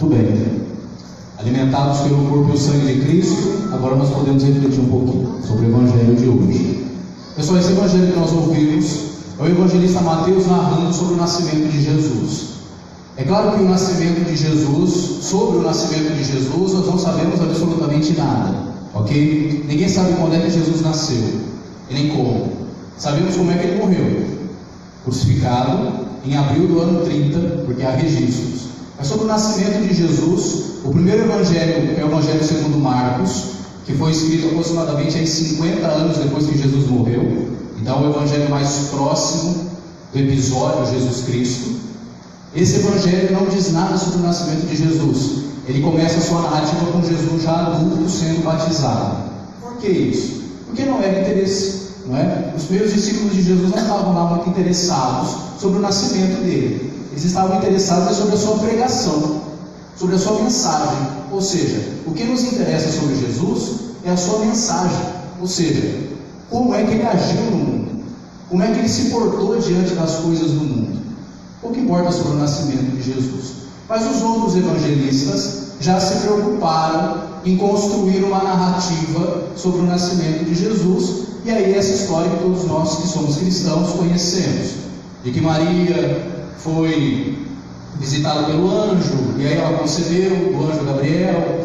Muito bem. Alimentados pelo corpo e o sangue de Cristo, agora nós podemos refletir um pouquinho sobre o Evangelho de hoje. Pessoal, esse Evangelho que nós ouvimos é o evangelista Mateus narrando sobre o nascimento de Jesus. É claro que o nascimento de Jesus, sobre o nascimento de Jesus, nós não sabemos absolutamente nada, ok? Ninguém sabe quando é que Jesus nasceu, e nem como. Sabemos como é que ele morreu, crucificado em abril do ano 30, porque há registros. Mas sobre o nascimento de Jesus, o primeiro evangelho é o Evangelho segundo Marcos, que foi escrito aproximadamente em 50 anos depois que Jesus morreu. Então, o evangelho mais próximo do episódio Jesus Cristo. Esse evangelho não diz nada sobre o nascimento de Jesus. Ele começa a sua narrativa com Jesus já adulto sendo batizado. Por que isso? Porque não era interesse, não é? Os primeiros discípulos de Jesus não estavam lá muito interessados sobre o nascimento dele. Eles estavam interessados sobre a sua pregação, sobre a sua mensagem. Ou seja, o que nos interessa sobre Jesus é a sua mensagem. Ou seja, como é que ele agiu no mundo, como é que ele se portou diante das coisas do mundo. Pouco importa sobre o nascimento de Jesus. Mas os outros evangelistas já se preocuparam em construir uma narrativa sobre o nascimento de Jesus. E aí essa história que todos nós que somos cristãos conhecemos, de que Maria foi visitada pelo anjo, e aí ela concebeu, o anjo Gabriel,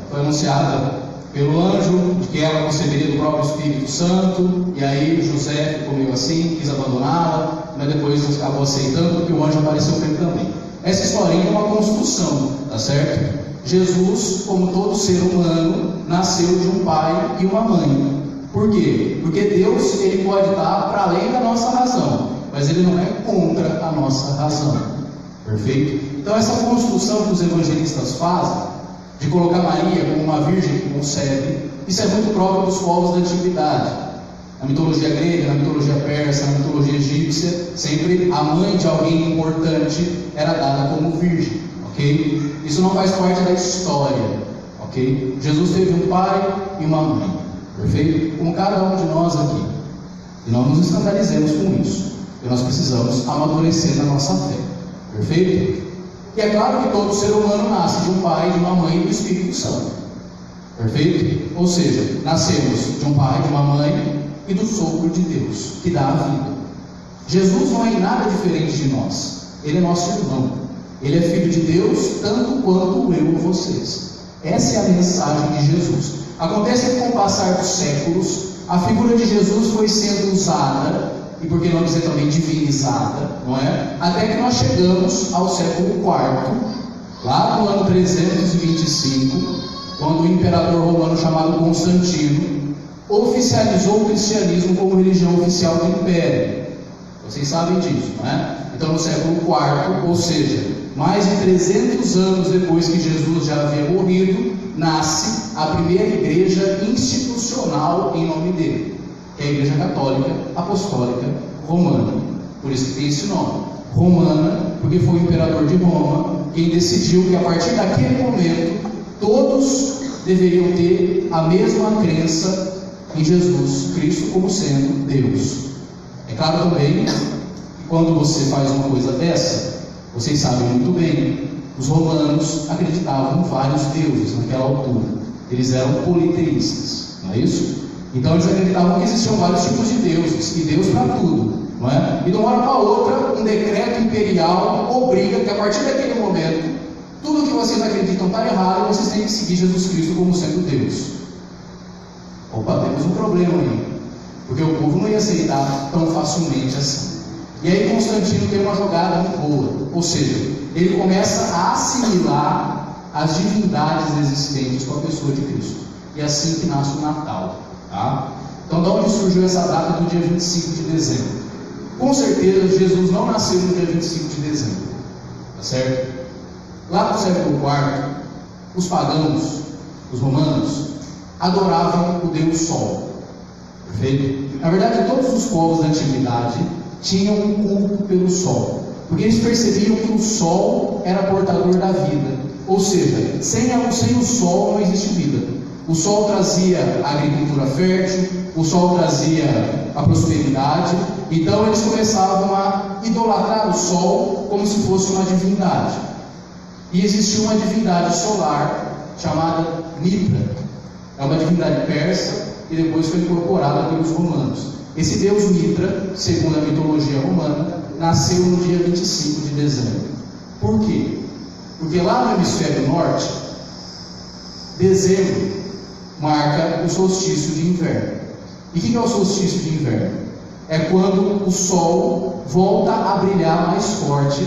foi anunciada pelo anjo, de que ela conceberia do próprio Espírito Santo, e aí José ficou meio assim, quis abandoná-la, mas depois acabou aceitando, porque o anjo apareceu para ele também. Essa historinha é uma construção, tá certo? Jesus, como todo ser humano, nasceu de um pai e uma mãe. Por quê? Porque Deus, ele pode estar para além da nossa razão, mas ele não é contra a nossa razão. Perfeito? Então essa construção que os evangelistas fazem, de colocar Maria como uma virgem que concebe, isso é muito próprio dos povos da antiguidade. Na mitologia grega, na mitologia persa, na mitologia egípcia, sempre a mãe de alguém importante era dada como virgem, ok? Isso não faz parte da história, ok? Jesus teve um pai e uma mãe, perfeito? Como cada um de nós aqui. E não nos escandalizemos com isso, porque nós precisamos amadurecer na nossa fé, perfeito? E é claro que todo ser humano nasce de um pai, de uma mãe e do Espírito Santo. Perfeito? Ou seja, nascemos de um pai, de uma mãe e do sopro de Deus, que dá a vida. Jesus não é em nada diferente de nós. Ele é nosso irmão. Ele é filho de Deus, tanto quanto eu ou vocês. Essa é a mensagem de Jesus. Acontece que com o passar dos séculos, a figura de Jesus foi sendo usada, e por que não dizer também divinizada, não é? Até que nós chegamos ao século IV, lá no ano 325, quando o imperador romano chamado Constantino oficializou o cristianismo como religião oficial do império. Vocês sabem disso, não é? Então no século IV, ou seja, mais de 300 anos depois que Jesus já havia morrido, nasce a primeira igreja institucional em nome dele, que é a Igreja Católica Apostólica Romana. Por isso que tem esse nome, Romana, porque foi o imperador de Roma quem decidiu que a partir daquele momento todos deveriam ter a mesma crença em Jesus Cristo como sendo Deus. É claro também que quando você faz uma coisa dessa, vocês sabem muito bem, os romanos acreditavam em vários deuses naquela altura. Eles eram politeístas, não é isso? Então eles acreditavam que existiam vários tipos de deuses, e Deus para tudo, não é? E de uma hora para outra, um decreto imperial obriga que a partir daquele momento, tudo que vocês acreditam está errado, e vocês têm que seguir Jesus Cristo como sendo Deus. Opa, temos um problema aí, porque o povo não ia aceitar tão facilmente assim. E aí Constantino tem uma jogada muito boa, ou seja, ele começa a assimilar as divindades existentes com a pessoa de Cristo. E é assim que nasce o Natal. Tá? Então, de onde surgiu essa data do dia 25 de dezembro? Com certeza, Jesus não nasceu no dia 25 de dezembro. Tá certo? Lá no século IV, os pagãos, os romanos, adoravam o Deus Sol. Perfeito? Na verdade, todos os povos da antiguidade tinham um culto pelo Sol, porque eles percebiam que o Sol era portador da vida. Ou seja, sem o Sol não existe vida. O sol trazia a agricultura fértil, o sol trazia a prosperidade, então eles começavam a idolatrar o sol como se fosse uma divindade. E existia uma divindade solar chamada Mitra. É uma divindade persa e depois foi incorporada pelos romanos. Esse deus Mitra, segundo a mitologia romana, nasceu no dia 25 de dezembro. Por quê? Porque lá no hemisfério norte, dezembro marca o solstício de inverno. E o que é o solstício de inverno? É quando o sol volta a brilhar mais forte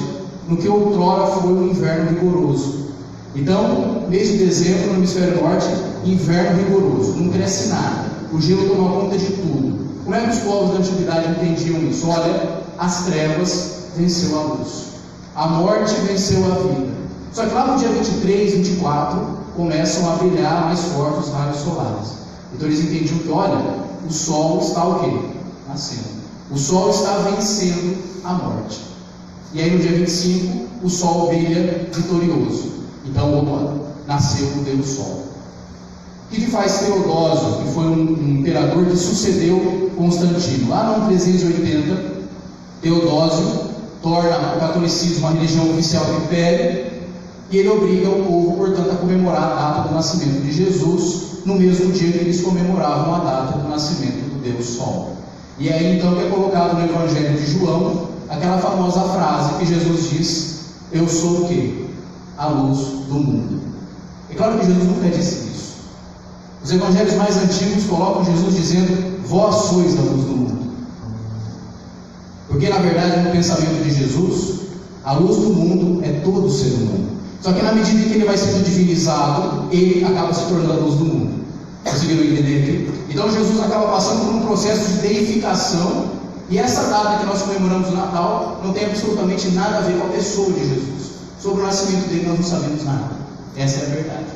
no que outrora foi um inverno rigoroso. Então, mês de dezembro no hemisfério norte, inverno rigoroso, não cresce nada, o gelo toma conta de tudo. Como é que os povos da antiguidade entendiam isso? Olha, as trevas venceu a luz, a morte venceu a vida. Só que lá no dia 23, 24, começam a brilhar mais forte os raios solares. Então eles entendiam que, olha, o sol está o quê? Nascendo. O sol está vencendo a morte. E aí no dia 25, o sol brilha vitorioso. Então, opa, nasceu o Deus Sol. O que faz Teodósio, que foi um imperador que sucedeu Constantino? Lá no 380, Teodósio torna o catolicismo a religião oficial do império e ele obriga o povo, portanto, a comemorar a data do nascimento de Jesus no mesmo dia que eles comemoravam a data do nascimento do Deus Sol. E aí então que é colocado no Evangelho de João aquela famosa frase que Jesus diz: eu sou o quê? A luz do mundo. É claro que Jesus nunca disse isso. Os evangelhos mais antigos colocam Jesus dizendo: vós sois a luz do mundo. Porque na verdade no pensamento de Jesus, a luz do mundo é todo ser humano. Só que na medida que ele vai sendo divinizado, ele acaba se tornando a luz do mundo. Conseguiram entender aqui? Então Jesus acaba passando por um processo de deificação. E essa data que nós comemoramos o Natal não tem absolutamente nada a ver com a pessoa de Jesus. Sobre o nascimento dele nós não sabemos nada. Essa é a verdade.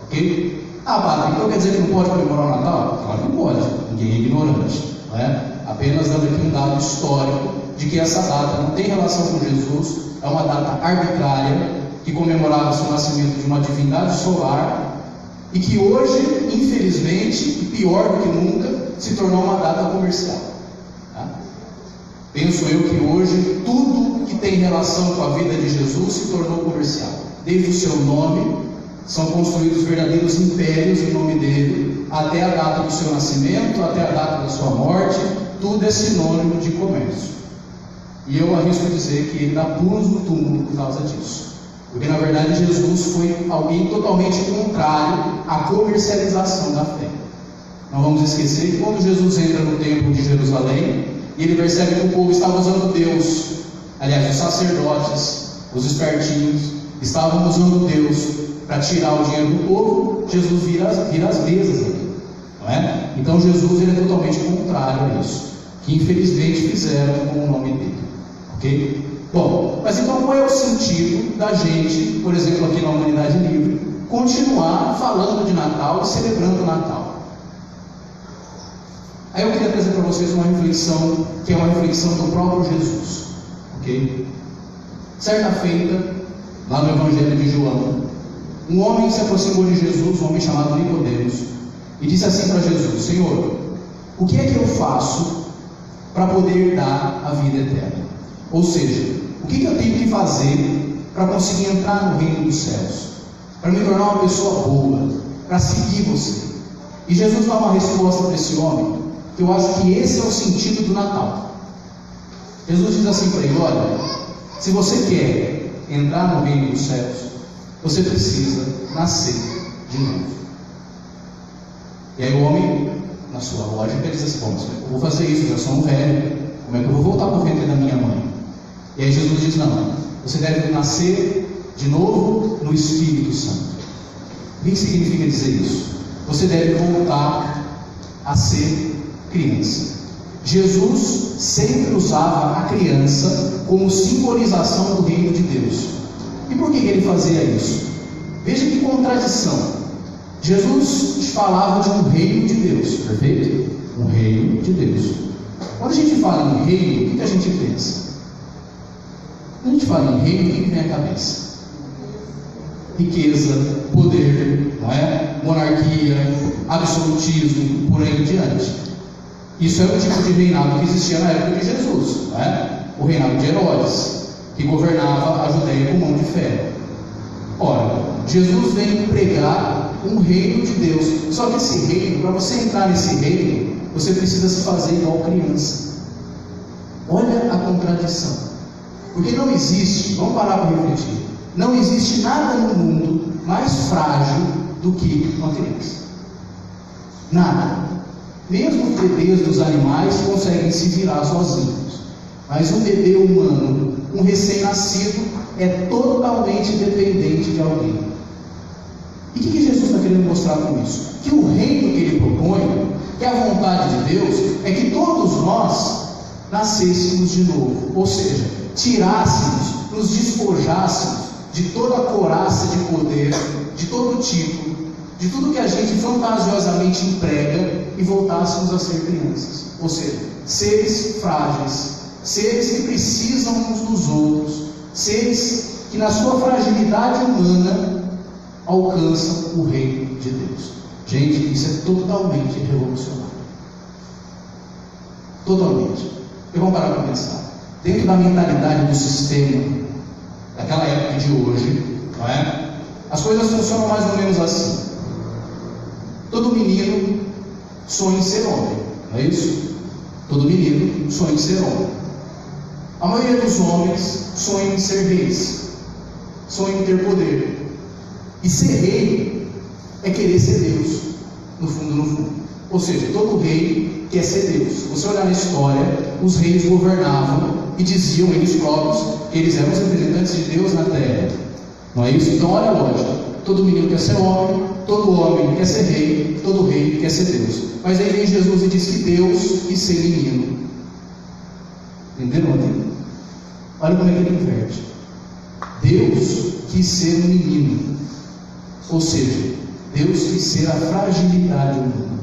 Ok? Ah, padre, então quer dizer que não pode comemorar o Natal? Claro que pode. Ninguém é ignorante. Não é? Apenas dando aqui um dado histórico de que essa data não tem relação com Jesus. É uma data arbitrária que comemorava o nascimento de uma divindade solar e que hoje, infelizmente, e pior do que nunca, se tornou uma data comercial. Tá? Penso eu que hoje tudo que tem relação com a vida de Jesus se tornou comercial. Desde o seu nome, são construídos verdadeiros impérios em nome dele, até a data do seu nascimento, até a data da sua morte, tudo é sinônimo de comércio. E eu arrisco dizer que ele dá pulos no túmulo por causa disso. Porque na verdade Jesus foi alguém totalmente contrário à comercialização da fé. Não vamos esquecer que quando Jesus entra no templo de Jerusalém, e ele percebe que o povo estava usando Deus, aliás, os sacerdotes, os espertinhos, estavam usando Deus para tirar o dinheiro do povo, Jesus vira as mesas ali, não é? Então Jesus ele é totalmente contrário a isso, que infelizmente fizeram com o nome dele, ok? Bom, mas então qual é o sentido da gente, por exemplo aqui na Humanidade Livre, continuar falando de Natal e celebrando o Natal? Aí eu queria trazer para vocês uma reflexão, que é uma reflexão do próprio Jesus, ok? Certa feita, lá no Evangelho de João, um homem se aproximou de Jesus, um homem chamado Nicodemos, e disse assim para Jesus: Senhor, o que é que eu faço para poder dar a vida eterna? Ou seja, o que eu tenho que fazer para conseguir entrar no reino dos céus? Para me tornar uma pessoa boa, para seguir você? E Jesus dá uma resposta para esse homem, que eu acho que esse é o sentido do Natal. Jesus diz assim para ele: olha, se você quer entrar no reino dos céus, você precisa nascer de novo. E aí o homem, na sua lógica, diz assim: bom, como é que eu vou fazer isso? Eu já sou um velho, como é que eu vou voltar para o ventre da minha mãe? E aí Jesus diz: não, você deve nascer de novo no Espírito Santo. O que significa dizer isso? Você deve voltar a ser criança. Jesus sempre usava a criança como simbolização do reino de Deus. E por que ele fazia isso? Veja que contradição. Jesus falava de um reino de Deus, perfeito? Um reino de Deus. Quando a gente fala em reino, o que a gente pensa? Quando a gente fala em reino, o que vem à cabeça? Riqueza, poder, não é? Monarquia, absolutismo, por aí em diante. Isso é o tipo de reinado que existia na época de Jesus, não é? O reinado de Herodes, que governava a Judéia com mão de ferro. Ora, Jesus veio pregar um reino de Deus. Só que esse reino, para você entrar nesse reino, você precisa se fazer igual criança. Olha a contradição. Porque não existe, vamos parar para refletir, não existe nada no mundo mais frágil do que uma criança. Nada. Mesmo os bebês dos animais conseguem se virar sozinhos. Mas um bebê humano, um recém-nascido, é totalmente dependente de alguém. E o que Jesus está querendo mostrar com isso? Que o reino que ele propõe, que a vontade de Deus, é que todos nós nascêssemos de novo. Ou seja, tirássemos, nos despojássemos de toda a couraça de poder, de todo tipo, de tudo que a gente fantasiosamente emprega e voltássemos a ser crianças. Ou seja, seres frágeis, seres que precisam uns dos outros, seres que na sua fragilidade humana alcançam o reino de Deus. Gente, isso é totalmente revolucionário. Totalmente. E vamos parar para pensar. Dentro da mentalidade do sistema daquela época de hoje, não é? As coisas funcionam mais ou menos assim. Todo menino sonha em ser homem, não é isso? Todo menino sonha em ser homem. A maioria dos homens sonha em ser reis, sonha em ter poder. E ser rei é querer ser Deus, no fundo, no fundo. Ou seja, todo rei quer ser Deus. Se você olhar na história, os reis governavam e diziam eles próprios que eles eram os representantes de Deus na terra. Não é isso? Então olha a lógica. Todo menino quer ser homem, todo homem quer ser rei, todo rei quer ser Deus. Mas aí vem Jesus e diz que Deus quis ser menino. Entenderam? Olha como é que ele inverte. Deus quis ser um menino. Ou seja, Deus quis ser a fragilidade humana.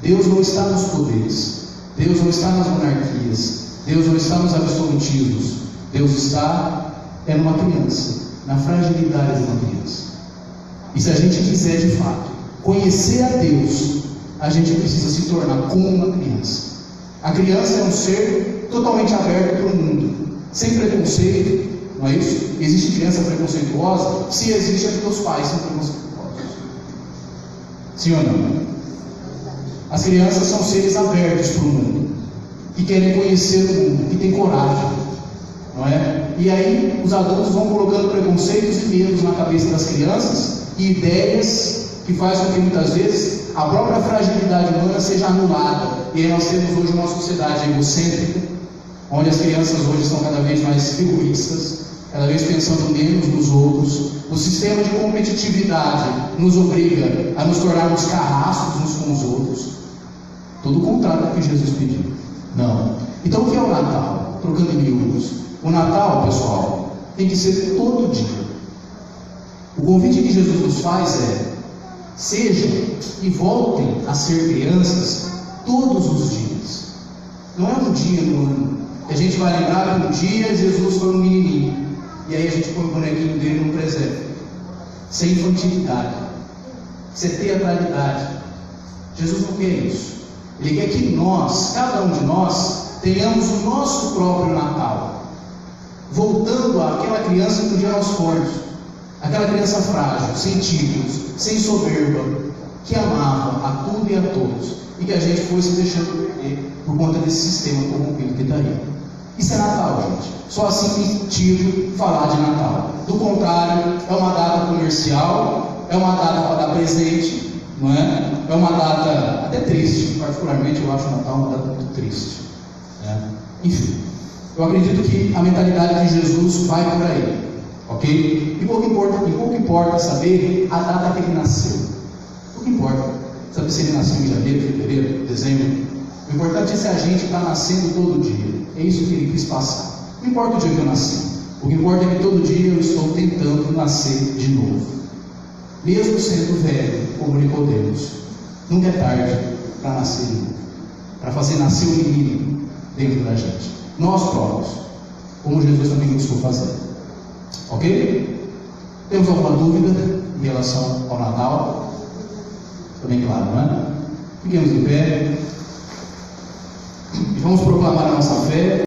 Deus não está nos poderes, Deus não está nas monarquias, Deus não está nos absolutismos. Deus está numa criança, na fragilidade de uma criança. E se a gente quiser de fato conhecer a Deus, a gente precisa se tornar como uma criança. A criança é um ser totalmente aberto para o mundo, sem preconceito, não é isso? Existe criança preconceituosa? Se existe, é porque os pais são preconceituosos. Sim ou não? As crianças são seres abertos para o mundo, que querem conhecer o mundo, que têm coragem, não é? E aí os adultos vão colocando preconceitos e medos na cabeça das crianças e ideias que fazem com que muitas vezes a própria fragilidade humana seja anulada. E aí nós temos hoje uma sociedade egocêntrica, onde as crianças hoje estão cada vez mais egoístas, cada vez pensando menos nos outros. O sistema de competitividade nos obriga a nos tornarmos carrascos uns com os outros. Tudo o contrário do que Jesus pediu. Não. Então o que é o Natal? Trocando em miúdos. O Natal, pessoal, tem que ser todo dia. O convite que Jesus nos faz é: sejam e voltem a ser crianças todos os dias. Não é um dia no ano. A gente vai lembrar que um dia Jesus foi um menininho. E aí a gente põe o bonequinho dele no presépio. Sem infantilidade, sem teatralidade. Jesus não quer isso. Ele quer que nós, cada um de nós, tenhamos o nosso próprio Natal, voltando àquela criança que um dia nós fomos, aquela criança frágil, sem títulos, sem soberba, que amava a tudo e a todos, e que a gente foi se deixando perder por conta desse sistema corrompido que está aí. Isso é Natal, gente. Só assim tem sentido falar de Natal. Do contrário, é uma data comercial, é uma data para dar presente, não é? É uma data até triste. Particularmente eu acho o Natal uma data muito triste. Enfim, eu acredito que a mentalidade de Jesus vai por aí, ok? E pouco importa saber a data que ele nasceu. Pouco importa saber se ele nasceu em janeiro, fevereiro, dezembro. O importante é se a gente está nascendo todo dia. É isso que ele quis passar. Não importa o dia que eu nasci. O que importa é que todo dia eu estou tentando nascer de novo. Mesmo sendo velho, como Nicodemos. Nunca é tarde para nascer de novo. Para fazer nascer um menino dentro da gente. Nós próprios. Como Jesus também buscou fazer. Ok? Temos alguma dúvida em relação ao Natal? Está bem claro, não é? Fiquemos em pé. E vamos proclamar a nossa fé.